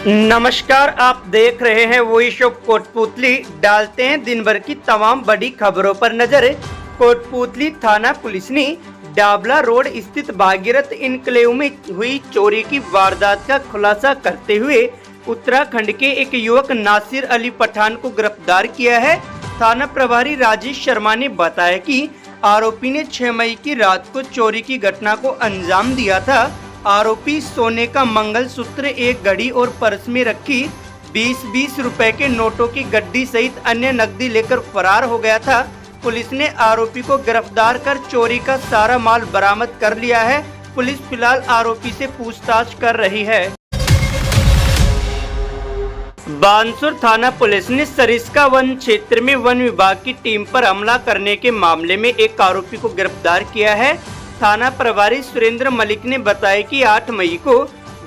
नमस्कार, आप देख रहे हैं वॉइस ऑफ कोटपूतली। डालते हैं दिन भर की तमाम बड़ी खबरों पर नजर। कोटपूतली थाना पुलिस ने डाबला रोड स्थित भागीरथ इनक्लेव में हुई चोरी की वारदात का खुलासा करते हुए उत्तराखंड के एक युवक नासिर अली पठान को गिरफ्तार किया है। थाना प्रभारी राजेश शर्मा ने बताया कि आरोपी ने 6 मई की रात को चोरी की घटना को अंजाम दिया था। आरोपी सोने का मंगलसूत्र, एक घड़ी और पर्स में रखी 20-20 रुपए के नोटों की गड्डी सहित अन्य नकदी लेकर फरार हो गया था। पुलिस ने आरोपी को गिरफ्तार कर चोरी का सारा माल बरामद कर लिया है। पुलिस फिलहाल आरोपी से पूछताछ कर रही है। बानसूर थाना पुलिस ने सरिस्का वन क्षेत्र में वन विभाग की टीम पर हमला करने के मामले में एक आरोपी को गिरफ्तार किया है। थाना प्रभारी सुरेंद्र मलिक ने बताया कि 8 मई को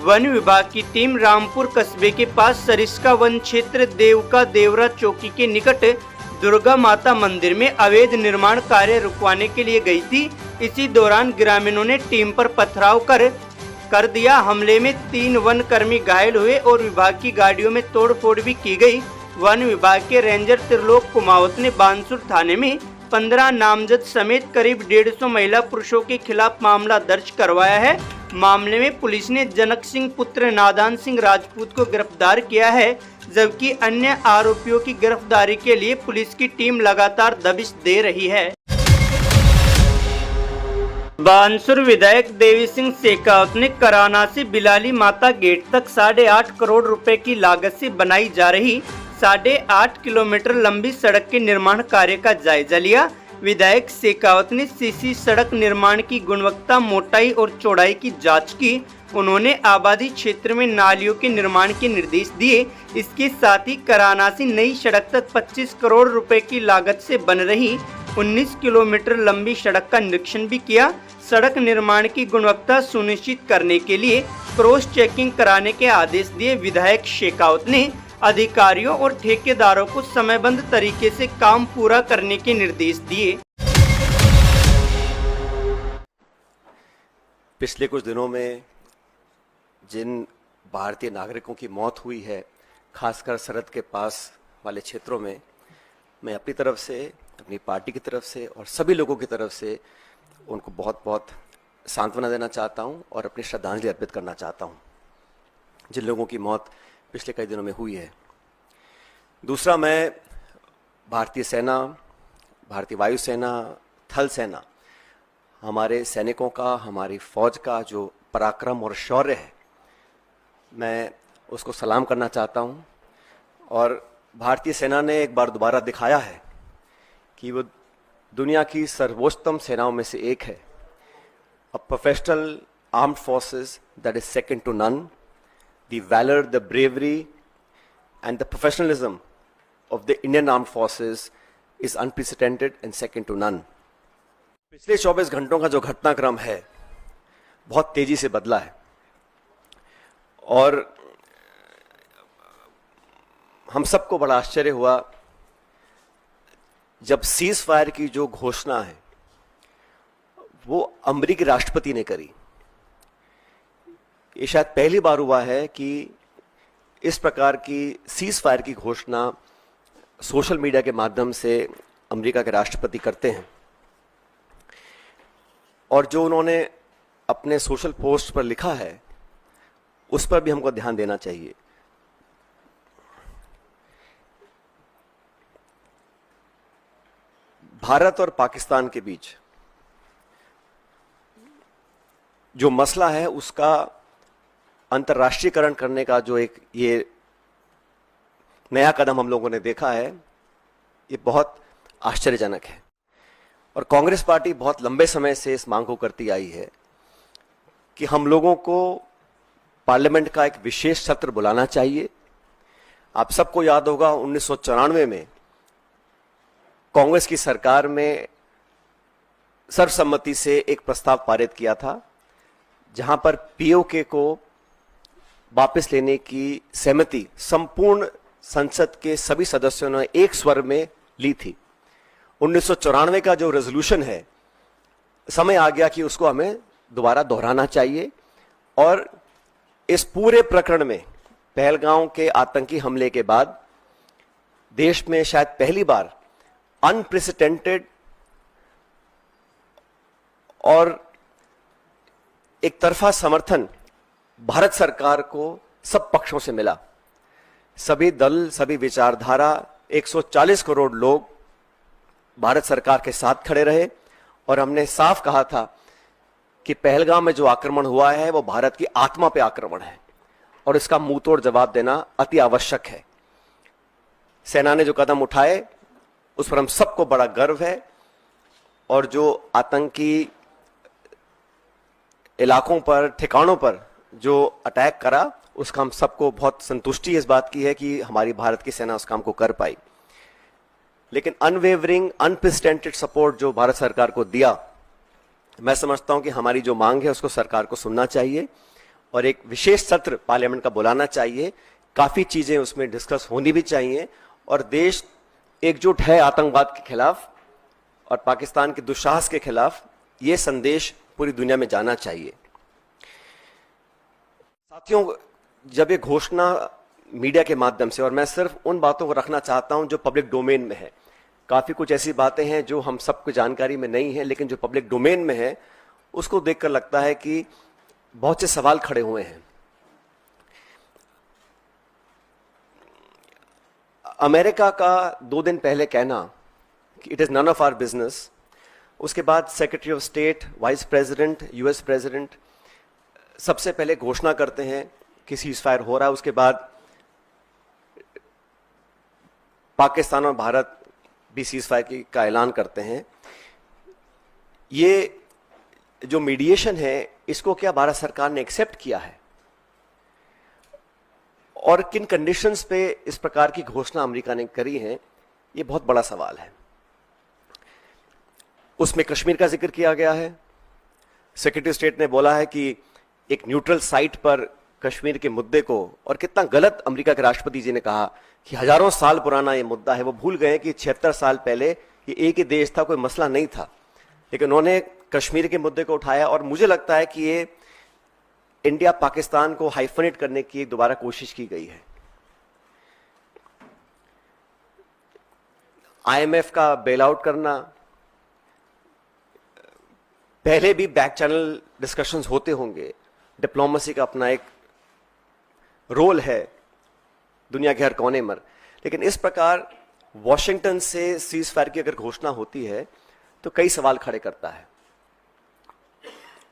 वन विभाग की टीम रामपुर कस्बे के पास सरिस्का वन क्षेत्र देवका देवरा चौकी के निकट दुर्गा माता मंदिर में अवैध निर्माण कार्य रुकवाने के लिए गई थी। इसी दौरान ग्रामीणों ने टीम पर पथराव कर दिया। हमले में 3 वन कर्मी घायल हुए और विभाग की गाड़ियों में तोड़फोड़ भी की गई। वन विभाग के रेंजर त्रिलोक कुमावत ने बानसूर थाने में 15 नामजद समेत करीब 150 महिला पुरुषों के खिलाफ मामला दर्ज करवाया है। मामले में पुलिस ने जनक सिंह पुत्र नादान सिंह राजपूत को गिरफ्तार किया है, जबकि अन्य आरोपियों की गिरफ्तारी के लिए पुलिस की टीम लगातार दबिश दे रही है। बानसूर विधायक देवी सिंह शेखावत ने कराना से बिलाली माता गेट तक 8.5 करोड़ रुपए की लागत से बनाई जा रही 8.5 किलोमीटर लंबी सड़क के निर्माण कार्य का जायजा लिया। विधायक शेखावत ने सीसी सड़क निर्माण की गुणवत्ता, मोटाई और चौड़ाई की जांच की। उन्होंने आबादी क्षेत्र में नालियों के निर्माण के निर्देश दिए। इसके साथ ही कराना से नई सड़क तक 25 करोड़ रुपए की लागत से बन रही 19 किलोमीटर लंबी सड़क का निरीक्षण भी किया। सड़क निर्माण की गुणवत्ता सुनिश्चित करने के लिए क्रॉस चेकिंग कराने के आदेश दिए। विधायक शेखावत ने अधिकारियों और ठेकेदारों को समयबद्ध तरीके से काम पूरा करने के निर्देश दिए। पिछले कुछ दिनों में जिन भारतीय नागरिकों की मौत हुई है, खासकर सरहद के पास वाले क्षेत्रों में, मैं अपनी तरफ से, अपनी पार्टी की तरफ से और सभी लोगों की तरफ से उनको बहुत बहुत सांत्वना देना चाहता हूं और अपनी श्रद्धांजलि अर्पित करना चाहता हूं जिन लोगों की मौत पिछले कई दिनों में हुई है। दूसरा, मैं भारतीय सेना, भारतीय वायुसेना, थल सेना, हमारे सैनिकों का, हमारी फौज का जो पराक्रम और शौर्य है, मैं उसको सलाम करना चाहता हूं। और भारतीय सेना ने एक बार दोबारा दिखाया है कि वो दुनिया की सर्वोच्चतम सेनाओं में से एक है। A professional armed forces that is second to none. The valor, the bravery and the professionalism of the Indian Armed Forces is unprecedented and second to none. पिछले 24 घंटों का जो घटनाक्रम है बहुत तेजी से बदला है और हम सबको बड़ा आश्चर्य हुआ जब सीज फायर की जो घोषणा है वो अमेरिकी राष्ट्रपति ने करी। ये शायद पहली बार हुआ है कि इस प्रकार की सीज फायर की घोषणा सोशल मीडिया के माध्यम से अमेरिका के राष्ट्रपति करते हैं। और जो उन्होंने अपने सोशल पोस्ट पर लिखा है उस पर भी हमको ध्यान देना चाहिए। भारत और पाकिस्तान के बीच जो मसला है उसका अंतर्राष्ट्रीयकरण करने का जो एक ये नया कदम हम लोगों ने देखा है, ये बहुत आश्चर्यजनक है। और कांग्रेस पार्टी बहुत लंबे समय से इस मांग को करती आई है कि हम लोगों को पार्लियामेंट का एक विशेष सत्र बुलाना चाहिए। आप सबको याद होगा 1994 में कांग्रेस की सरकार में सर्वसम्मति से एक प्रस्ताव पारित किया था जहां पर पीओके को वापस लेने की सहमति संपूर्ण संसद के सभी सदस्यों ने एक स्वर में ली थी। 1994 का जो रेजोल्यूशन है, समय आ गया कि उसको हमें दोबारा दोहराना चाहिए और इस पूरे प्रकरण में पहलगांव के आतंकी हमले के बाद देश में शायद पहली बार अनप्रेसिडेंटेड और एक तरफा समर्थन भारत सरकार को सब पक्षों से मिला। सभी दल, सभी विचारधारा, 140 करोड़ लोग भारत सरकार के साथ खड़े रहे और हमने साफ कहा था कि पहलगाम में जो आक्रमण हुआ है वो भारत की आत्मा पे आक्रमण है और इसका मुंहतोड़ जवाब देना अति आवश्यक है। सेना ने जो कदम उठाए उस पर हम सबको बड़ा गर्व है और जो आतंकी इलाकों पर, ठिकानों पर जो अटैक करा उसका हम सबको बहुत संतुष्टि इस बात की है कि हमारी भारत की सेना उस काम को कर पाई। लेकिन अनवेवरिंग, अनप्रेसिडेंटेड सपोर्ट जो भारत सरकार को दिया, मैं समझता हूं कि हमारी जो मांग है उसको सरकार को सुनना चाहिए और एक विशेष सत्र पार्लियामेंट का बुलाना चाहिए। काफी चीजें उसमें डिस्कस होनी भी चाहिए और देश एकजुट है आतंकवाद के खिलाफ और पाकिस्तान के दुस्साहस के खिलाफ। यह संदेश पूरी दुनिया में जाना चाहिए। साथियों, जब ये घोषणा मीडिया के माध्यम से, और मैं सिर्फ उन बातों को रखना चाहता हूं जो पब्लिक डोमेन में है, काफी कुछ ऐसी बातें हैं जो हम सबको जानकारी में नहीं है, लेकिन जो पब्लिक डोमेन में है उसको देखकर लगता है कि बहुत से सवाल खड़े हुए हैं। अमेरिका का 2 दिन पहले कहना कि it is none of our business, उसके बाद secretary of state, vice president, US president सबसे पहले घोषणा करते हैं कि सीज फायर हो रहा है, उसके बाद पाकिस्तान और भारत भी सीज फायर का ऐलान करते हैं। ये जो मीडिएशन है इसको क्या भारत सरकार ने एक्सेप्ट किया है और किन कंडीशंस पे इस प्रकार की घोषणा अमेरिका ने करी है, ये बहुत बड़ा सवाल है। उसमें कश्मीर का जिक्र किया गया है। सेक्रेटरी स्टेट ने बोला है कि एक न्यूट्रल साइट पर कश्मीर के मुद्दे को, और कितना गलत अमेरिका के राष्ट्रपति जी ने कहा कि हजारों साल पुराना ये मुद्दा है। वो भूल गए कि 76 साल पहले ये एक ही देश था, कोई मसला नहीं था, लेकिन उन्होंने कश्मीर के मुद्दे को उठाया और मुझे लगता है कि ये इंडिया पाकिस्तान को हाइफनेट करने की दोबारा कोशिश की गई है। आईएमएफ का बेल आउट करना, पहले भी बैक चैनल डिस्कशंस होते होंगे, डिप्लोमेसी का अपना एक रोल है दुनिया के हर कोने में, लेकिन इस प्रकार वॉशिंगटन से सीज फायर की अगर घोषणा होती है तो कई सवाल खड़े करता है।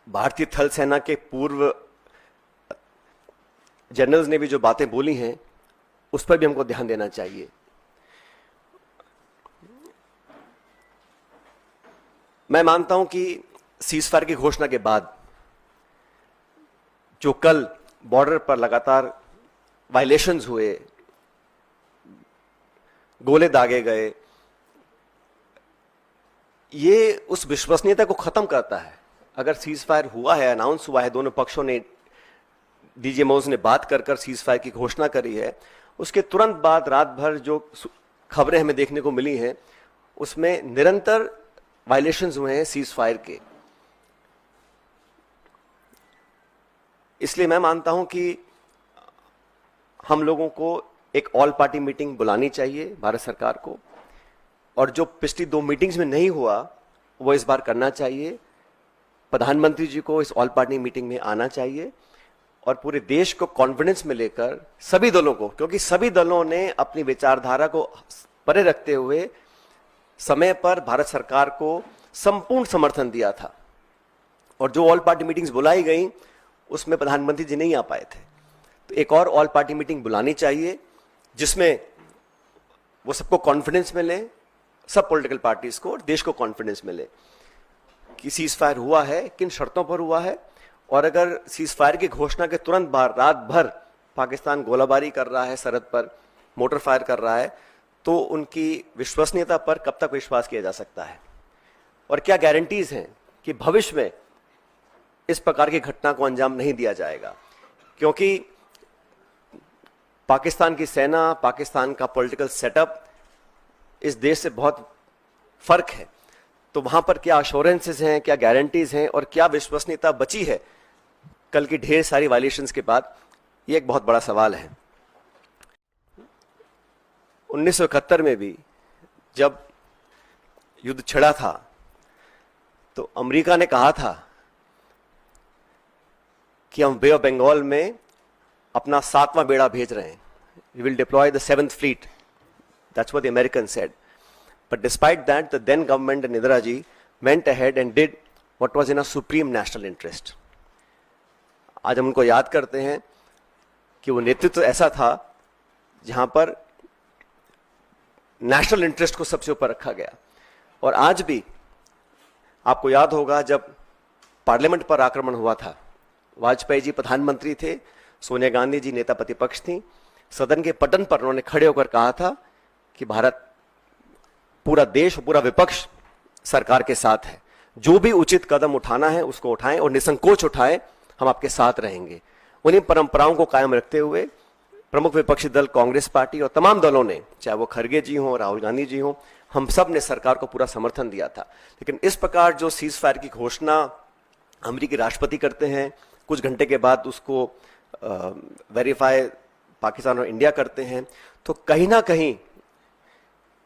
भारतीय थल सेना के पूर्व जनरल्स ने भी जो बातें बोली हैं उस पर भी हमको ध्यान देना चाहिए। मैं मानता हूं कि सीज फायर की घोषणा के बाद जो कल बॉर्डर पर लगातार वायलेशंस हुए, गोले दागे गए, ये उस विश्वसनीयता को खत्म करता है। अगर सीज फायर हुआ है, अनाउंस हुआ है, दोनों पक्षों ने, डीजीएमओज ने बात कर सीज फायर की घोषणा करी है, उसके तुरंत बाद रात भर जो खबरें हमें देखने को मिली हैं उसमें निरंतर वायलेशंस हुए हैं सीज फायर के। इसलिए मैं मानता हूं कि हम लोगों को एक ऑल पार्टी मीटिंग बुलानी चाहिए भारत सरकार को, और जो पिछली 2 मीटिंग्स में नहीं हुआ वो इस बार करना चाहिए। प्रधानमंत्री जी को इस ऑल पार्टी मीटिंग में आना चाहिए और पूरे देश को कॉन्फिडेंस में लेकर सभी दलों को, क्योंकि सभी दलों ने अपनी विचारधारा को परे रखते हुए समय पर भारत सरकार को संपूर्ण समर्थन दिया था, और जो ऑल पार्टी मीटिंग्स बुलाई गई उसमें प्रधानमंत्री जी नहीं आ पाए थे। तो एक और ऑल पार्टी मीटिंग बुलानी चाहिए जिसमें वो सबको कॉन्फिडेंस मिले, सब पॉलिटिकल पार्टीज को और देश को कॉन्फिडेंस मिले कि सीज फायर हुआ है, किन शर्तों पर हुआ है, और अगर सीज फायर की घोषणा के तुरंत बाद रात भर पाकिस्तान गोलाबारी कर रहा है, सरहद पर मोटर फायर कर रहा है, तो उनकी विश्वसनीयता पर कब तक विश्वास किया जा सकता है, और क्या गारंटीज हैं कि भविष्य में इस प्रकार की घटना को अंजाम नहीं दिया जाएगा। क्योंकि पाकिस्तान की सेना, पाकिस्तान का पॉलिटिकल सेटअप इस देश से बहुत फर्क है, तो वहां पर क्या अश्योरेंसेस हैं, क्या गारंटीज हैं और क्या विश्वसनीयता बची है कल की ढेर सारी वायलेशंस के बाद, ये एक बहुत बड़ा सवाल है। 1971 में भी जब युद्ध छिड़ा था तो अमेरिका ने कहा था कि हम बे ऑफ बंगाल में अपना 7वां बेड़ा भेज रहे हैं. We will deploy the 7th fleet. That's what the Americans said. But despite that, the then government and Indira ji went ahead and did what was in our supreme national interest. आज हम उनको याद करते हैं कि वो नेतृत्व ऐसा था जहां पर नेशनल इंटरेस्ट को सबसे ऊपर रखा गया. और आज भी आपको याद होगा जब पार्लियामेंट पर आक्रमण हुआ था, वाजपेयी जी प्रधानमंत्री थे, सोनिया गांधी जी नेता प्रतिपक्ष थी. सदन के पटन पर उन्होंने खड़े होकर कहा था कि भारत, पूरा देश, पूरा विपक्ष सरकार के साथ है. जो भी उचित कदम उठाना है उसको उठाएं और निसंकोच उठाएं, हम आपके साथ रहेंगे. उन्हीं परंपराओं को कायम रखते हुए प्रमुख विपक्षी दल कांग्रेस पार्टी और तमाम दलों ने, चाहे वो खड़गे जी हों, राहुल गांधी जी हों, हम सब ने सरकार को पूरा समर्थन दिया था. लेकिन इस प्रकार जो सीज फायर की घोषणा अमेरिकी राष्ट्रपति करते हैं, कुछ घंटे के बाद उसको वेरीफाई पाकिस्तान और इंडिया करते हैं, तो कहीं ना कहीं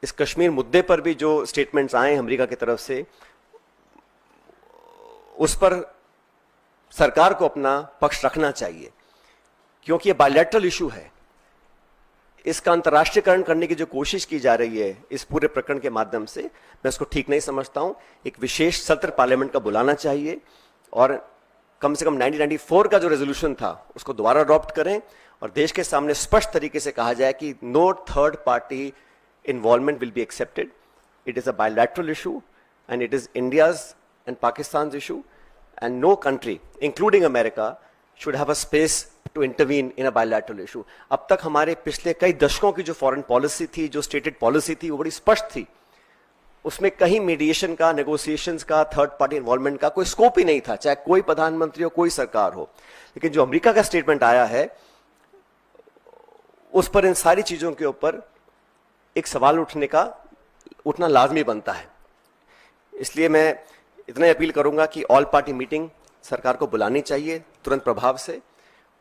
इस कश्मीर मुद्दे पर भी जो स्टेटमेंट्स आए अमेरिका की तरफ से, उस पर सरकार को अपना पक्ष रखना चाहिए, क्योंकि ये बायलैटरल इशू है. इसका अंतर्राष्ट्रीयकरण करने की जो कोशिश की जा रही है इस पूरे प्रकरण के माध्यम से, मैं इसको ठीक नहीं समझता हूं. एक विशेष सत्र पार्लियामेंट का बुलाना चाहिए और कम से कम 1994 का जो रेजोल्यूशन था उसको दोबारा अडॉप्ट करें और देश के सामने स्पष्ट तरीके से कहा जाए कि no third party involvement will be accepted. It is a bilateral issue and it is India's and Pakistan issue and no country including America should have a space to intervene in a bilateral issue. अब तक हमारे पिछले कई दशकों की जो foreign policy थी, जो स्टेटेड पॉलिसी थी, वो बड़ी स्पष्ट थी. उसमें कहीं मीडिएशन का, नेगोशिएशंस का, थर्ड पार्टी इन्वॉल्वमेंट का कोई स्कोप ही नहीं था, चाहे कोई प्रधानमंत्री हो, कोई सरकार हो. लेकिन जो अमेरिका का स्टेटमेंट आया है उस पर इन सारी चीजों के ऊपर एक सवाल उठना लाजमी बनता है. इसलिए मैं इतना अपील करूंगा कि ऑल पार्टी मीटिंग सरकार को बुलानी चाहिए तुरंत प्रभाव से.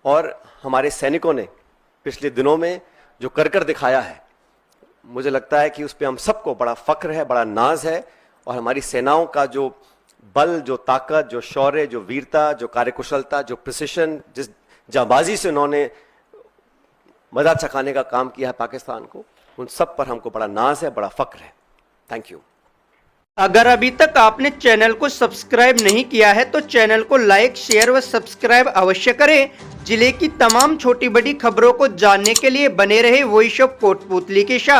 और हमारे सैनिकों ने पिछले दिनों में जो कर दिखाया है, मुझे लगता है कि उस पर हम सबको बड़ा फख्र है, बड़ा नाज है. और हमारी सेनाओं का जो बल, जो ताकत, जो शौर्य, जो वीरता, जो कार्यकुशलता, जो प्रिसिशन, जिस जाबाजी से उन्होंने मजा चखाने का काम किया है पाकिस्तान को, उन सब पर हमको बड़ा नाज है, बड़ा फख्र है. Thank you. अगर अभी तक आपने चैनल को सब्सक्राइब नहीं किया है तो चैनल को लाइक, शेयर व सब्सक्राइब अवश्य करें. जिले की तमाम छोटी बड़ी खबरों को जानने के लिए बने रहे वॉइस ऑफ कोटपुतली के साथ.